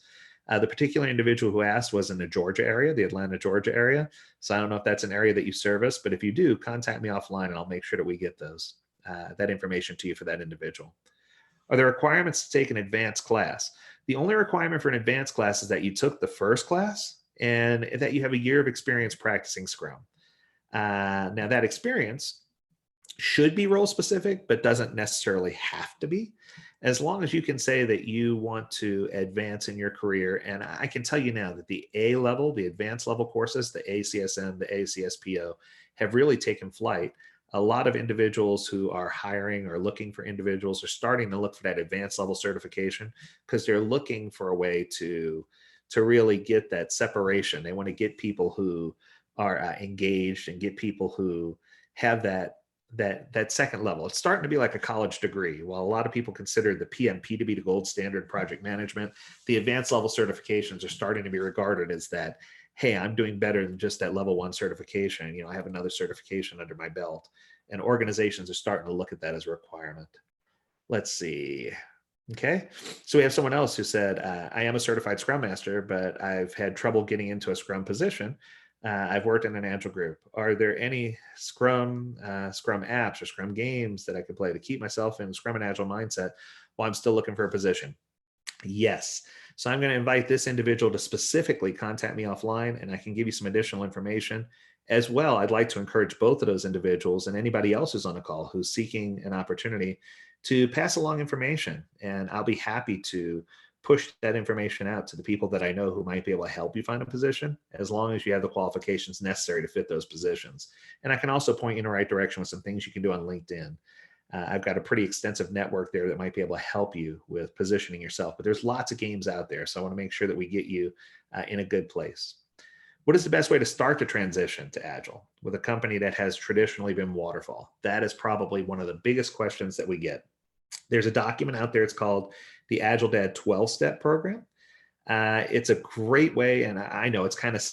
The particular individual who asked was in the Georgia area, the Atlanta, Georgia area. So I don't know if that's an area that you service, but if you do, contact me offline and I'll make sure that we get that information to you for that individual. Are there requirements to take an advanced class? The only requirement for an advanced class is that you took the first class and that you have a year of experience practicing Scrum. Now that experience should be role specific, but doesn't necessarily have to be, as long as you can say that you want to advance in your career. And I can tell you now that the A level, the advanced level courses, the ACSM, the ACSPO have really taken flight. A lot of individuals who are hiring or looking for individuals are starting to look for that advanced level certification because they're looking for a way to really get that separation. They want to get people who are engaged and get people who have that second level. It's starting to be like a college degree. While a lot of people consider the PMP to be the gold standard project management, the advanced level certifications are starting to be regarded as that, hey, I'm doing better than just that level 1 certification. I have another certification under my belt. And organizations are starting to look at that as a requirement. Let's see. Okay. So we have someone else who said, I am a certified Scrum Master, but I've had trouble getting into a Scrum position. I've worked in an Agile group. Are there any Scrum apps or Scrum games that I could play to keep myself in Scrum and Agile mindset while I'm still looking for a position? Yes. So I'm going to invite this individual to specifically contact me offline, and I can give you some additional information. As well, I'd like to encourage both of those individuals and anybody else who's on the call who's seeking an opportunity to pass along information. And I'll be happy to push that information out to the people that I know who might be able to help you find a position, as long as you have the qualifications necessary to fit those positions. And I can also point you in the right direction with some things you can do on LinkedIn. I've got a pretty extensive network there that might be able to help you with positioning yourself, but there's lots of games out there. So I want to make sure that we get you in a good place. What is the best way to start the transition to Agile with a company that has traditionally been waterfall? That is probably one of the biggest questions that we get. There's a document out there. It's called the AgileDad 12-step program. It's a great way, and I know it's kind of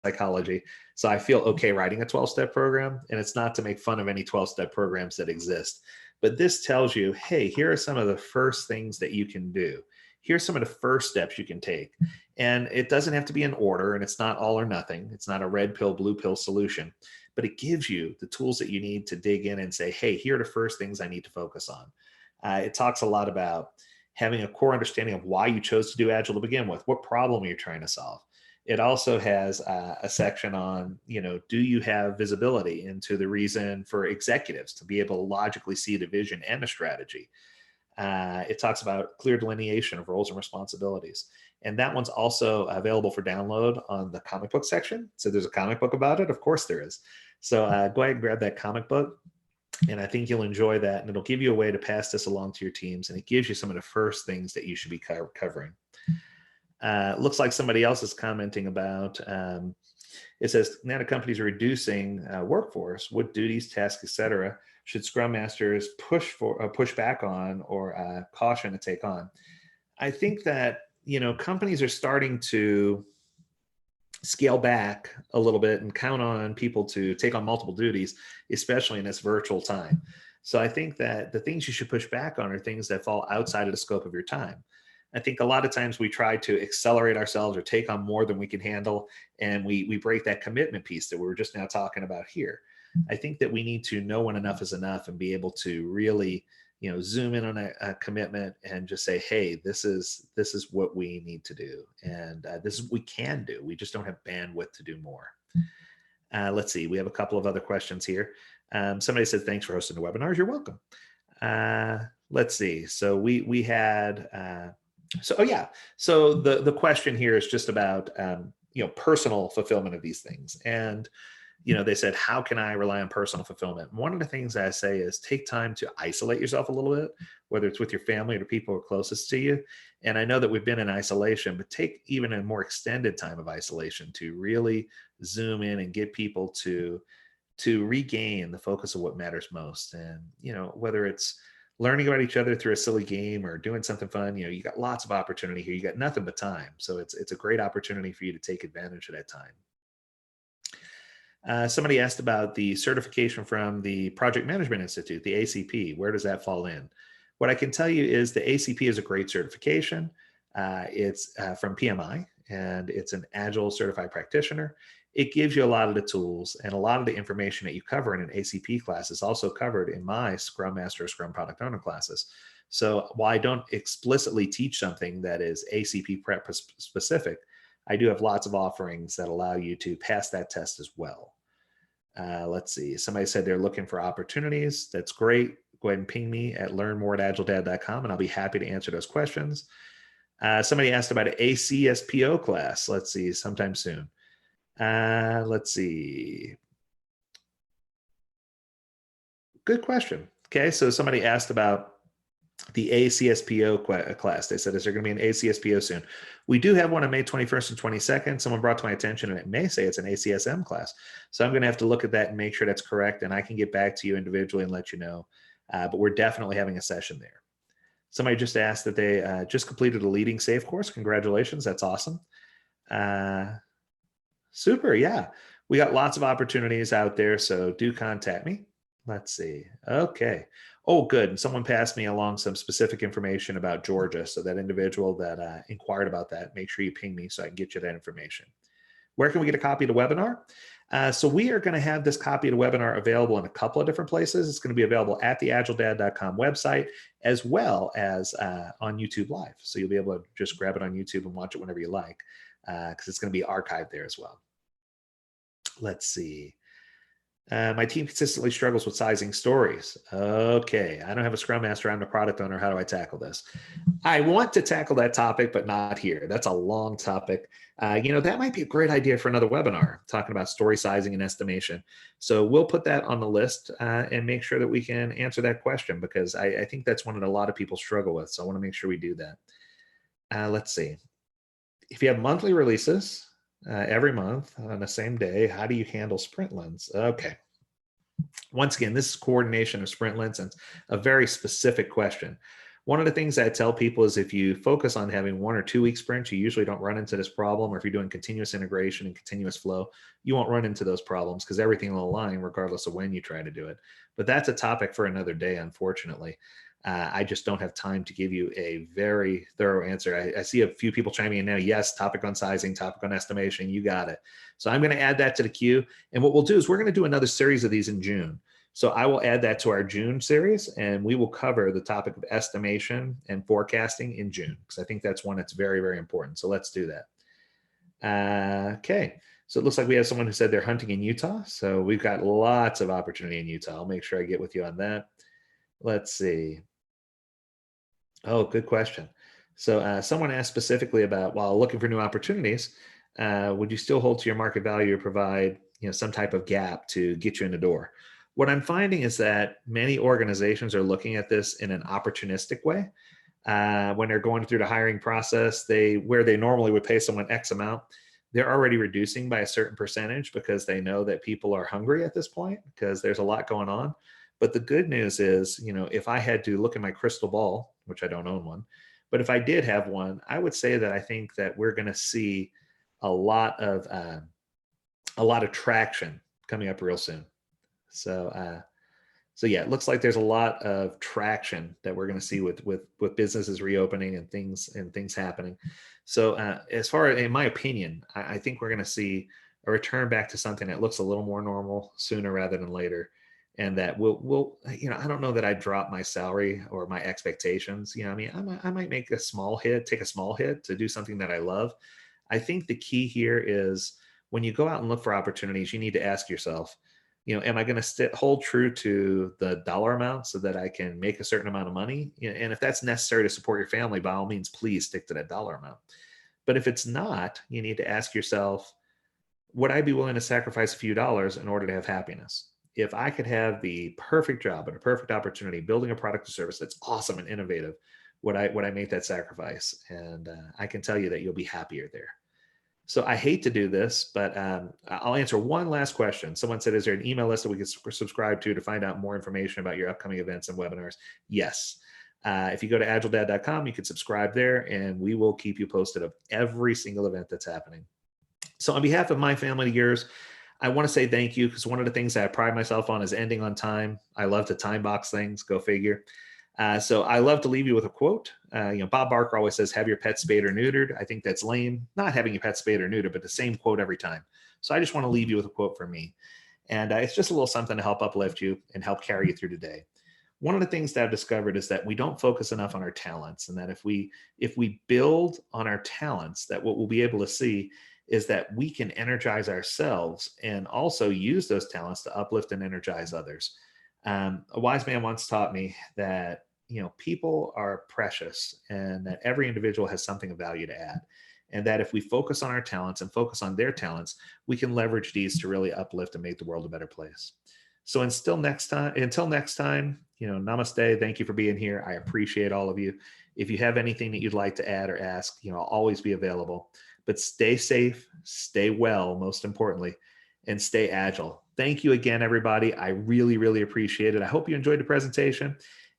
psychology, so I feel okay writing a 12-step program, and it's not to make fun of any 12-step programs that exist. But this tells you, hey, here are some of the first things that you can do. Here's some of the first steps you can take. And it doesn't have to be in order, and it's not all or nothing. It's not a red pill, blue pill solution, but it gives you the tools that you need to dig in and say, hey, here are the first things I need to focus on. It talks a lot about having a core understanding of why you chose to do Agile to begin with. What problem are you trying to solve? It also has a section on, do you have visibility into the reason for executives to be able to logically see the vision and the strategy? It talks about clear delineation of roles and responsibilities. And that one's also available for download on the comic book section. So there's a comic book about it. Of course there is. So go ahead and grab that comic book. And I think you'll enjoy that. And it'll give you a way to pass this along to your teams. And it gives you some of the first things that you should be covering. Looks like somebody else is commenting about, it says, now the companies are reducing workforce, what duties, tasks, etc. should Scrum Masters push back on or caution to take on? I think that, companies are starting to scale back a little bit and count on people to take on multiple duties, especially in this virtual time. So I think that the things you should push back on are things that fall outside of the scope of your time. I think a lot of times we try to accelerate ourselves or take on more than we can handle, and we break that commitment piece that we were just now talking about here. I think that we need to know when enough is enough and be able to really, zoom in on a commitment and just say, hey, this is what we need to do, and this is what we can do. We just don't have bandwidth to do more. Let's see. We have a couple of other questions here. Somebody said, thanks for hosting the webinars. You're welcome. Let's see. So we had. So the question here is just about personal fulfillment of these things. And they said, how can I rely on personal fulfillment? One of the things I say is take time to isolate yourself a little bit, whether it's with your family or the people who are closest to you. And I know that we've been in isolation, but take even a more extended time of isolation to really zoom in and get people to regain the focus of what matters most. And whether it's learning about each other through a silly game or doing something fun, you got lots of opportunity here. You got nothing but time. So it's a great opportunity for you to take advantage of that time. Somebody asked about the certification from the Project Management Institute, the ACP. Where does that fall in? What I can tell you is the ACP is a great certification. It's from PMI, and it's an Agile certified practitioner. It gives you a lot of the tools, and a lot of the information that you cover in an ACP class is also covered in my Scrum Master or Scrum Product Owner classes. So while I don't explicitly teach something that is ACP prep specific, I do have lots of offerings that allow you to pass that test as well. Let's see. Somebody said they're looking for opportunities. That's great. Go ahead and ping me at learnmore@agiledad.com, and I'll be happy to answer those questions. Somebody asked about an ACSPO class. Let's see, sometime soon. Let's see. Good question. Okay, so somebody asked about the ACSPO class. They said, is there going to be an ACSPO soon? We do have one on May 21st and 22nd. Someone brought to my attention, and it may say it's an ACSM class. So I'm going to have to look at that and make sure that's correct, and I can get back to you individually and let you know. But we're definitely having a session there. Somebody just asked that they just completed a leading safe course. Congratulations. That's awesome. Super. Yeah. We got lots of opportunities out there, so do contact me. Let's see. Okay. Oh, good. And someone passed me along some specific information about Georgia. So that individual that inquired about that, make sure you ping me so I can get you that information. Where can we get a copy of the webinar? So we are going to have this copy of the webinar available in a couple of different places. It's going to be available at the agiledad.com website, as well as on YouTube Live. So you'll be able to just grab it on YouTube and watch it whenever you like, because it's going to be archived there as well. Let's see. My team consistently struggles with sizing stories. Okay, I don't have a Scrum Master. I'm a product owner. How do I tackle this? I want to tackle that topic, but not here. That's a long topic. That might be a great idea for another webinar, talking about story sizing and estimation. So we'll put that on the list and make sure that we can answer that question, because I think that's one that a lot of people struggle with. So I want to make sure we do that. Let's see. If you have monthly releases, every month on the same day. How do you handle sprint lengths? Okay. Once again, this is coordination of sprint lengths, and a very specific question. One of the things I tell people is if you focus on having 1 or 2 week sprints, you usually don't run into this problem. Or if you're doing continuous integration and continuous flow, you won't run into those problems because everything will align regardless of when you try to do it. But that's a topic for another day, unfortunately. I just don't have time to give you a very thorough answer. I see a few people chiming in now. Yes, topic on sizing, topic on estimation. You got it. So I'm going to add that to the queue. And what we'll do is we're going to do another series of these in June. So I will add that to our June series, and we will cover the topic of estimation and forecasting in June, because I think that's one that's very, very important. So let's do that. Okay. So it looks like we have someone who said they're hunting in Utah. So we've got lots of opportunity in Utah. I'll make sure I get with you on that. Let's see. Oh, good question. So someone asked specifically about, while looking for new opportunities, would you still hold to your market value or provide, some type of gap to get you in the door? What I'm finding is that many organizations are looking at this in an opportunistic way. When they're going through the hiring process, where they normally would pay someone X amount, they're already reducing by a certain percentage because they know that people are hungry at this point because there's a lot going on. But the good news is, if I had to look at my crystal ball, which I don't own one, but if I did have one, I would say that I think that we're going to see a lot of traction coming up real soon. So yeah, it looks like there's a lot of traction that we're going to see with businesses reopening and things happening. So as far as, in my opinion, I think we're going to see a return back to something that looks a little more normal sooner rather than later. And that we'll I don't know that I drop my salary or my expectations. I mean, I might take a small hit to do something that I love. I think the key here is when you go out and look for opportunities, you need to ask yourself, am I going to hold true to the dollar amount so that I can make a certain amount of money? And if that's necessary to support your family, by all means, please stick to that dollar amount. But if it's not, you need to ask yourself, would I be willing to sacrifice a few dollars in order to have happiness? If I could have the perfect job and a perfect opportunity building a product or service that's awesome and innovative, would I make that sacrifice? And I can tell you that you'll be happier there. So I hate to do this, but I'll answer one last question. Someone said, is there an email list that we can subscribe to find out more information about your upcoming events and webinars? Yes. If you go to agiledad.com, you can subscribe there, and we will keep you posted of every single event that's happening. So on behalf of my family and yours, I want to say thank you, because one of the things that I pride myself on is ending on time. I love to time box things, go figure. So I love to leave you with a quote. Bob Barker always says, have your pet spayed or neutered. I think that's lame, not having your pet spayed or neutered, but the same quote every time. So I just want to leave you with a quote from me. And it's just a little something to help uplift you and help carry you through today. One of the things that I've discovered is that we don't focus enough on our talents, and that if we build on our talents, that what we'll be able to see is that we can energize ourselves and also use those talents to uplift and energize others. A wise man once taught me that people are precious, and that every individual has something of value to add, and that if we focus on our talents and focus on their talents, we can leverage these to really uplift and make the world a better place. So until next time, namaste. Thank you for being here. I appreciate all of you. If you have anything that you'd like to add or ask, I'll always be available. But stay safe, stay well, most importantly, and stay agile. Thank you again, everybody. I really, really appreciate it. I hope you enjoyed the presentation,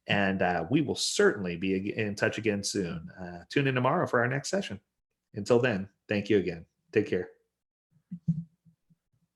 and we will certainly be in touch again soon. Tune in tomorrow for our next session. Until then, thank you again. Take care.